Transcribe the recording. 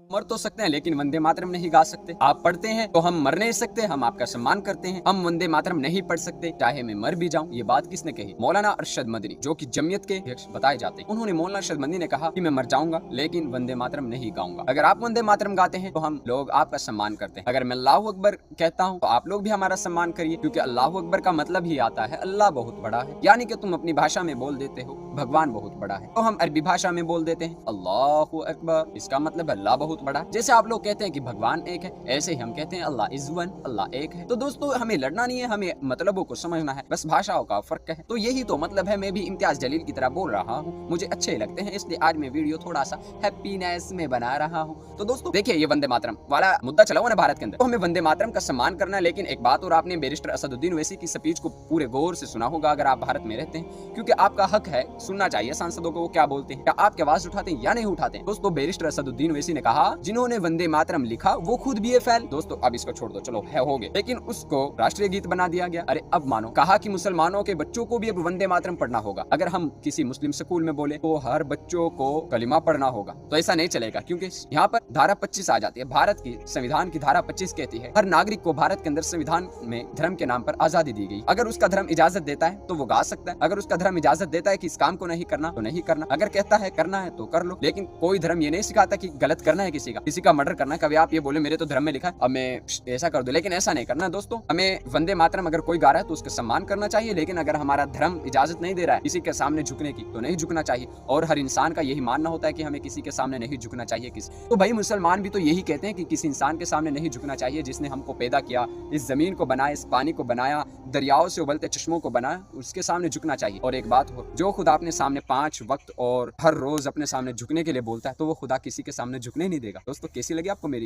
मर तो सकते हैं लेकिन वंदे मातरम नहीं गा सकते। आप पढ़ते हैं तो हम मर नहीं सकते, हम आपका सम्मान करते हैं। हम वंदे मातरम नहीं पढ़ सकते चाहे मैं मर भी जाऊं। ये बात किसने कही? मौलाना अरशद मदनी, जो कि जमीयत के अध्यक्ष बताए जाते हैं। उन्होंने मौलाना अरशद मदनी ने कहा कि मैं मर जाऊंगा लेकिन वंदे मातरम नहीं गाऊंगा। अगर आप वंदे मातरम गाते हैं तो हम लोग आपका सम्मान करते हैं। अगर मैं अल्लाहू अकबर कहता हूँ तो आप लोग भी हमारा सम्मान करिए, क्योंकि अल्लाहू अकबर का मतलब ही आता है अल्लाह बहुत बड़ा है। यानी कि तुम अपनी भाषा में बोल देते हो भगवान बहुत बड़ा है, तो हम अरबी भाषा में बोल देते हैं अल्लाहू अकबर, इसका मतलब अल्लाह बहुत बड़ा है। जैसे आप लोग कहते हैं कि भगवान एक है, ऐसे ही हम कहते हैं अल्लाह इज वन, अल्लाह एक है। तो दोस्तों हमें लड़ना नहीं है, हमें मतलबों को समझना है, बस भाषाओं का फर्क है। तो यही तो मतलब है। मैं भी इम्तियाज जलील की तरह बोल रहा हूँ, मुझे अच्छे लगते हैं, इसलिए आज मैं वीडियो थोड़ा सा हैप्पीनेस में बना रहा हूँ। तो दोस्तों देखिए, ये वंदे मातरम वाला मुद्दा चला हुआ ना भारत के अंदर, तो हमें वंदे मातरम का सम्मान करना है। लेकिन एक बात और, आपने बैरिस्टर असदुद्दीन ओवैसी की स्पीच को पूरे गौर से सुना होगा अगर आप भारत में रहते हैं, क्योंकि आपका हक है सुनना चाहिए सांसदों को वो क्या बोलते हैं, क्या आपकी आवाज उठाते हैं या नहीं उठाते हैं। दोस्तों बैरिस्टर असदुद्दीन ओवैसी ने कहा जिन्होंने वंदे मातरम लिखा वो खुद भी फेल। दोस्तों अब इसको छोड़ दो, चलो है हो गए, लेकिन उसको राष्ट्रीय गीत बना दिया गया। अरे अब मानो, कहा कि मुसलमानों के बच्चों को भी अब वंदे मातरम पढ़ना होगा। अगर हम किसी मुस्लिम स्कूल में बोले तो हर बच्चों को कलिमा पढ़ना होगा, तो ऐसा नहीं चलेगा, क्योंकि यहाँ पर धारा 25 आ जाती है। भारत की संविधान की धारा 25 कहती है हर नागरिक को भारत के अंदर संविधान में धर्म के नाम पर आजादी दी गई। अगर उसका धर्म इजाजत देता है तो वो गा सकता है, अगर उसका धर्म इजाजत देता है कि इस काम को नहीं करना तो नहीं करना, अगर कहता है करना है तो कर लो। लेकिन कोई धर्म ये नहीं सिखाता कि गलत करना है, किसी का मर्डर करना है। कभी आप ये बोले मेरे तो धर्म में लिखा है अब मैं ऐसा कर दूं, लेकिन ऐसा नहीं करना दोस्तों। हमें वंदे मातरम अगर कोई गा रहा है तो उसका सम्मान करना चाहिए, लेकिन अगर हमारा धर्म इजाजत नहीं दे रहा है किसी के सामने झुकने की तो नहीं झुकना चाहिए। और हर इंसान का यही मानना होता है कि हमें किसी के सामने नहीं झुकना चाहिए। तो भाई मुसलमान भी तो यही कहते हैं कि किसी इंसान के सामने नहीं झुकना चाहिए जिसने हमको पैदा किया, इस जमीन को बनाया, इस पानी को बनाया, दरियाओं से उबलते चश्मों को बनाया, उसके सामने झुकना चाहिए। और एक बात हो, जो खुदा अपने सामने 5 वक्त और हर रोज अपने सामने झुकने के लिए बोलता है तो वो खुदा किसी के सामने झुकने नहीं देगा। दोस्तों कैसी लगी आपको मेरी